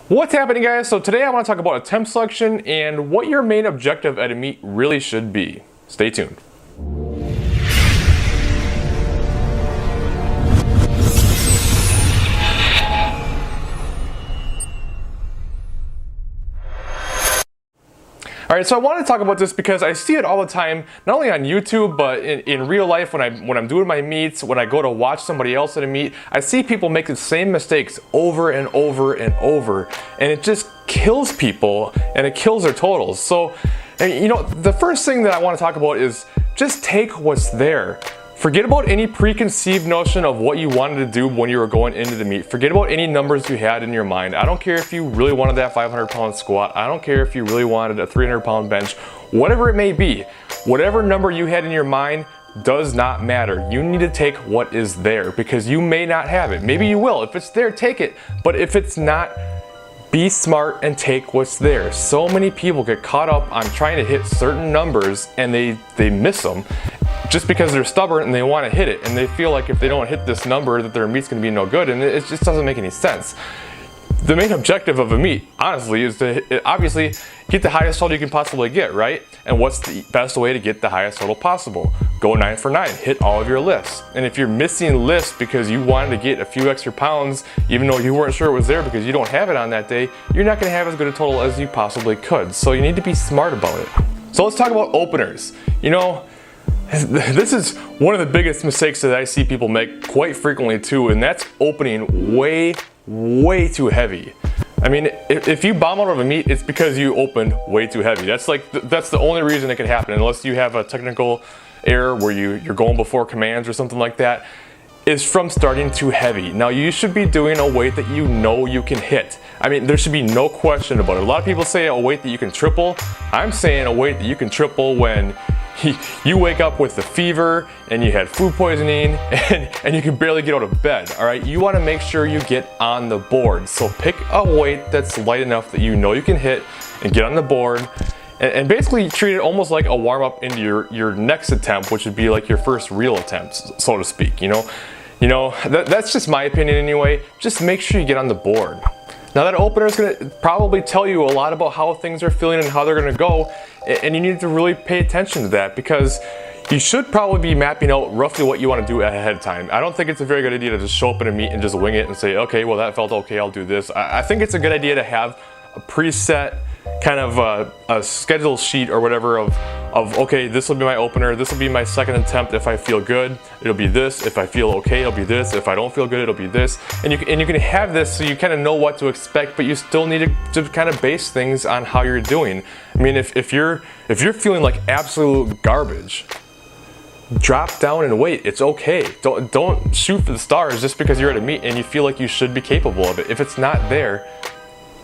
What's happening, guys? So today I want to talk about attempt selection and what your main objective at a meet really should be. Stay tuned. Alright, so I want to talk about this because I see it all the time, not only on YouTube, but in real life when I'm doing my meets, when I go to watch somebody else at a meet, I see people make the same mistakes over and over and over, and it just kills people and it kills their totals. So, you know, the first thing that I want to talk about is just take what's there. Forget about any preconceived notion of what you wanted to do when you were going into the meet. Forget about any numbers you had in your mind. I don't care if you really wanted that 500-pound squat. I don't care if you really wanted a 300-pound bench. Whatever it may be, whatever number you had in your mind does not matter. You need to take what is there because you may not have it. Maybe you will. If it's there, take it. But if it's not, be smart and take what's there. So many people get caught up on trying to hit certain numbers and they miss them just because they're stubborn and they want to hit it, and they feel like if they don't hit this number that their meet's going to be no good, and it just doesn't make any sense. The main objective of a meet, honestly, is to obviously get the highest total you can possibly get, right? And what's the best way to get the highest total possible? Go 9 for 9, hit all of your lifts. And if you're missing lifts because you wanted to get a few extra pounds, even though you weren't sure it was there because you don't have it on that day, you're not going to have as good a total as you possibly could. So you need to be smart about it. So let's talk about openers. You know, this is one of the biggest mistakes that I see people make quite frequently too, and that's opening way too heavy. I mean, if you bomb out of a meet, it's because you opened way too heavy. That's the only reason it can happen, unless you have a technical error where you're going before commands or something like that, is from starting too heavy. Now you should be doing a weight that you know you can hit. I mean, there should be no question about it. A lot of people say a weight that you can triple. I'm saying a weight that you can triple when you wake up with the fever and you had food poisoning and you can barely get out of bed. All right, you want to make sure you get on the board. So pick a weight that's light enough that you know you can hit and get on the board, and basically treat it almost like a warm-up into your next attempt, which would be like your first real attempt, so to speak. You know, that's just my opinion anyway. Just make sure you get on the board. Now that opener is going to probably tell you a lot about how things are feeling and how they're going to go, and you need to really pay attention to that because you should probably be mapping out roughly what you want to do ahead of time. I don't think it's a very good idea to just show up in a meet and just wing it and say, okay, well that felt okay, I'll do this. I think it's a good idea to have a preset kind of a schedule sheet or whatever of okay, this will be my opener, this will be my second attempt. If I feel good, it'll be this. If I feel okay, it'll be this. If I don't feel good, it'll be this. And you can have this so you kind of know what to expect, but you still need to kind of base things on how you're doing. I mean, if you're feeling like absolute garbage, drop down in weight. It's okay. Don't shoot for the stars just because you're at a meet and you feel like you should be capable of it. If it's not there,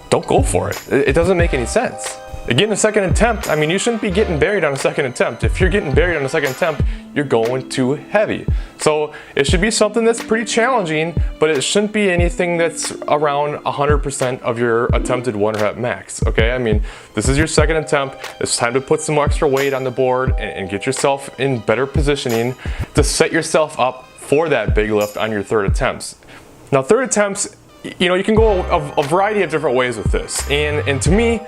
don't go for it. It doesn't make any sense. Again, the second attempt, I mean, you shouldn't be getting buried on a second attempt. If you're getting buried on a second attempt, you're going too heavy. So it should be something that's pretty challenging, but it shouldn't be anything that's around 100% of your attempted 1 rep max, okay? I mean, this is your second attempt. It's time to put some extra weight on the board and get yourself in better positioning to set yourself up for that big lift on your third attempts. Now, third attempts, you know, you can go a variety of different ways with this. And to me,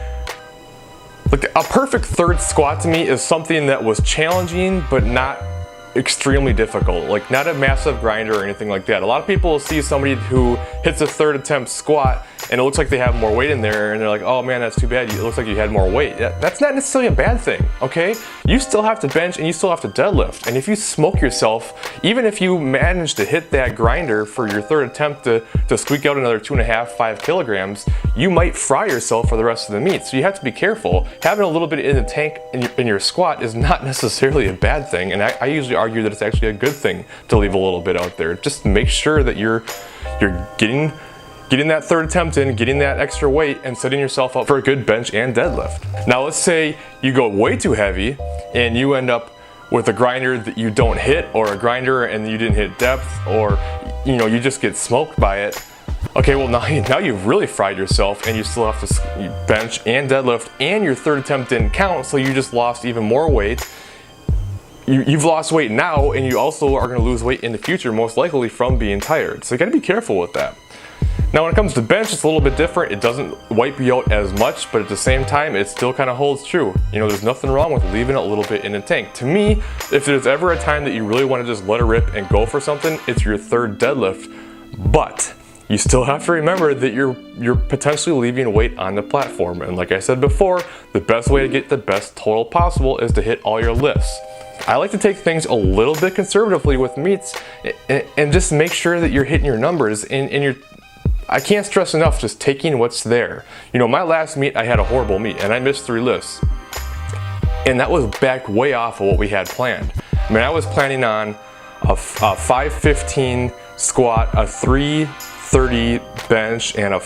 like a perfect third squat to me is something that was challenging but not extremely difficult, like not a massive grinder or anything like that. A lot of people will see somebody who hits a third attempt squat and it looks like they have more weight in there and they're like, oh man, that's too bad, it looks like you had more weight. That's not necessarily a bad thing, okay? You still have to bench and you still have to deadlift, and if you smoke yourself, even if you manage to hit that grinder for your third attempt to squeak out another 2.5–5 kilograms, you might fry yourself for the rest of the meet. So you have to be careful. Having a little bit in the tank in your squat is not necessarily a bad thing, and I usually argue that it's actually a good thing to leave a little bit out there. Just make sure that you're getting that third attempt in, getting that extra weight, and setting yourself up for a good bench and deadlift. Now let's say you go way too heavy and you end up with a grinder that you don't hit, or a grinder and you didn't hit depth, or you know, you just get smoked by it. Okay, well now you've really fried yourself and you still have to bench and deadlift, and your third attempt didn't count, so you just lost even more weight. You've lost weight now, and you also are going to lose weight in the future, most likely from being tired. So you got to be careful with that. Now when it comes to bench, it's a little bit different. It doesn't wipe you out as much, but at the same time, it still kind of holds true. You know, there's nothing wrong with leaving it a little bit in the tank. To me, if there's ever a time that you really want to just let it rip and go for something, it's your third deadlift. But you still have to remember that you're potentially leaving weight on the platform. And like I said before, the best way to get the best total possible is to hit all your lifts. I like to take things a little bit conservatively with meets and just make sure that you're hitting your numbers and I can't stress enough just taking what's there. You know, my last meet, I had a horrible meet and I missed 3 lifts. And that was backed way off of what we had planned. I mean, I was planning on a 515 squat, a 330 bench, and I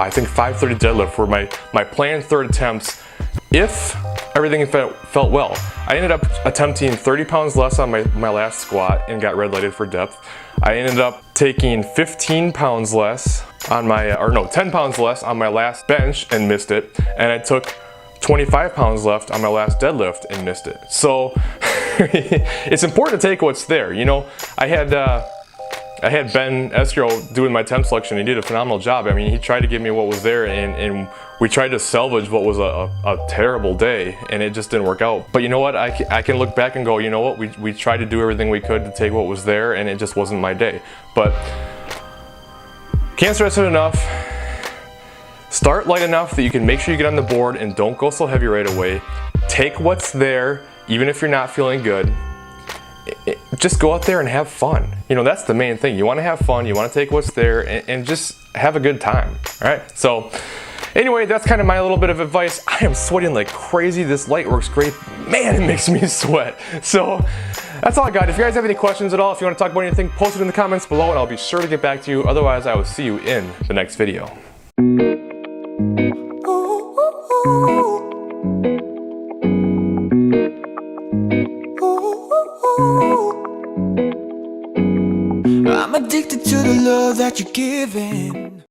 think 530 deadlift were my planned third attempts if everything felt well. I ended up attempting 30 pounds less on my last squat and got red lighted for depth. I ended up taking 15 pounds less on 10 pounds less on my last bench and missed it. And I took 25 pounds left on my last deadlift and missed it. So it's important to take what's there. You know, I had Ben Escrow doing my temp selection. He did a phenomenal job. I mean, he tried to give me what was there, and we tried to salvage what was a terrible day, and it just didn't work out. But you know what? I can look back and go, you know what? We tried to do everything we could to take what was there, and it just wasn't my day. But can't stress it enough. Start light enough that you can make sure you get on the board and don't go so heavy right away. Take what's there, even if you're not feeling good. Just go out there and have fun. You know, that's the main thing. You want to have fun, you want to take what's there and just have a good time. All right, so anyway, that's kind of my little bit of advice. I am sweating like crazy. This light works great. Man, it makes me sweat. So that's all I got. If you guys have any questions at all, if you want to talk about anything, post it in the comments below and I'll be sure to get back to you. Otherwise, I will see you in the next video. I'm addicted to the love that you're giving.